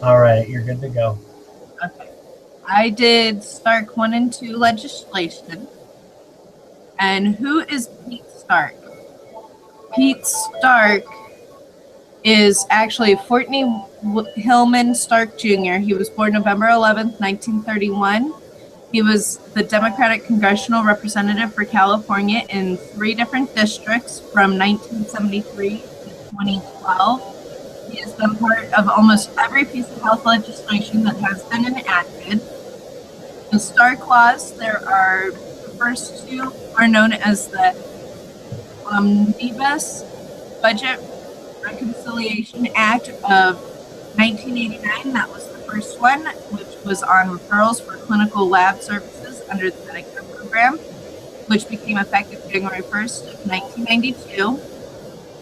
All right, you're good to go. Okay. I did Stark 1 and 2 legislation. And who is Pete Stark? Pete Stark is actually Fortney Hillman Stark Jr. He was born November 11th, 1931. He was the Democratic congressional representative for California in 3 different districts from 1973 to 2012. He has been part of almost every piece of health legislation that has been enacted. The Stark laws, the first 2 are known as the Omnibus Budget Reconciliation Act of 1989. That was the first one, which was on referrals for clinical lab services under the Medicare program, which became effective January 1st of 1992.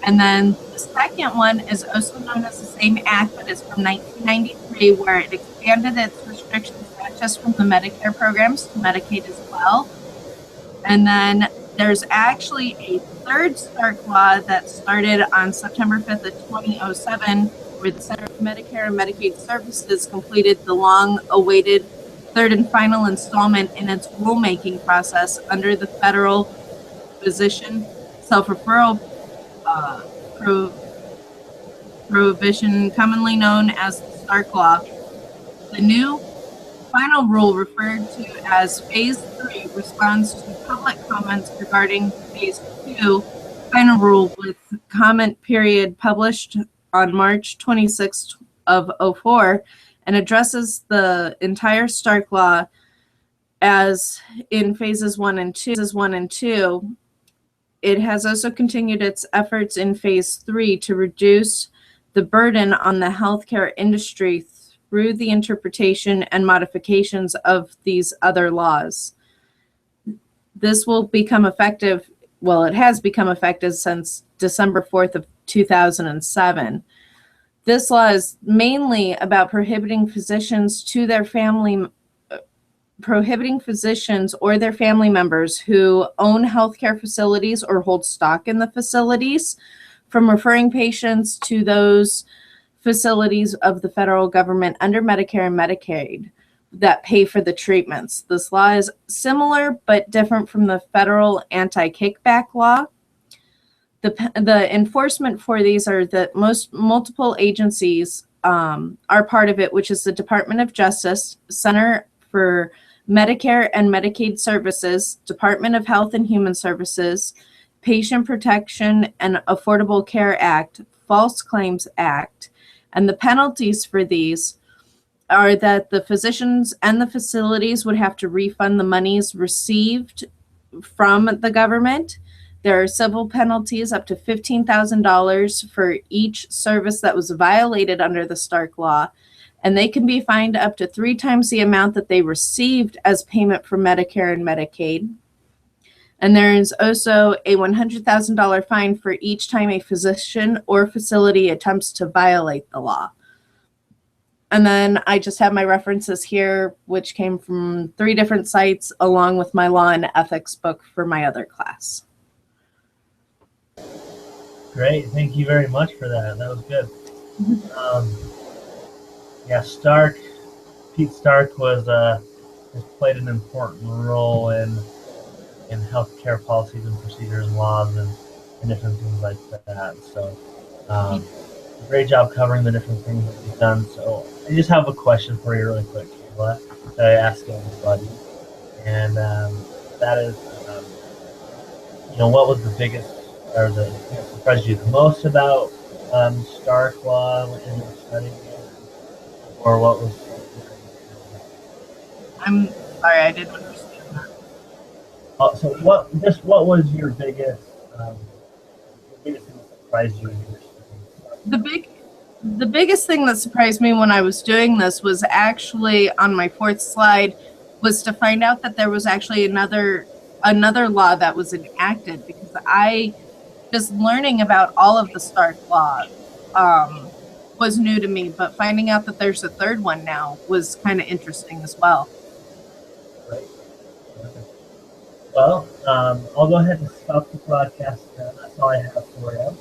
And then the second one is also known as the same act, but it's from 1993, where it expanded its restrictions not just from the Medicare programs to Medicaid as well. And then there's actually a third Stark law that started on September 5th of 2007, where the Center for Medicare and Medicaid Services completed the long-awaited third and final installment in its rulemaking process under the federal physician self-referral prohibition, commonly known as the Stark Law. The new final rule, referred to as Phase 3, responds to public comments regarding Phase 2 final rule, with comment period published on March 26th of 04, and addresses the entire Stark Law as in Phases 1 and 2. It has also continued its efforts in Phase 3 to reduce the burden on the healthcare industry through the interpretation and modifications of these other laws. This will become effective, well, it has become effective since December 4th of 2007. This law is mainly about prohibiting physicians or their family members who own healthcare facilities or hold stock in the facilities from referring patients to those facilities of the federal government under Medicare and Medicaid that pay for the treatments. This law is similar but different from the federal anti-kickback law. The enforcement for these are that multiple agencies are part of it, which is the Department of Justice, Center for Medicare and Medicaid Services, Department of Health and Human Services, Patient Protection and Affordable Care Act, False Claims Act. And the penalties for these are that the physicians and the facilities would have to refund the monies received from the government. There are civil penalties up to $15,000 for each service that was violated under the Stark Law, and they can be fined up to 3 times the amount that they received as payment from Medicare and Medicaid. And there is also a $100,000 fine for each time a physician or facility attempts to violate the law. And then I just have my references here, which came from 3 different sites, along with my law and ethics book for my other class. Great, thank you very much for that. That was good. Yeah, Pete Stark has played an important role in healthcare policies and procedures and laws and different things like that. So, great job covering the different things that you've done. So, I just have a question for you, really quick, Kayla, that I ask everybody, and that is, what was the biggest or the surprised you the most about Stark Law when you were studying it, or what was? I'm sorry, I didn't understand that. So what was your biggest thing that surprised you? The biggest thing that surprised me when I was doing this was actually on my 4th slide, was to find out that there was actually another law that was enacted, because I just learning about all of the Stark Law was new to me, but finding out that there's a third one now was kind of interesting as well. Right. Okay. Well, I'll go ahead and stop the broadcast now. That's all I have for you.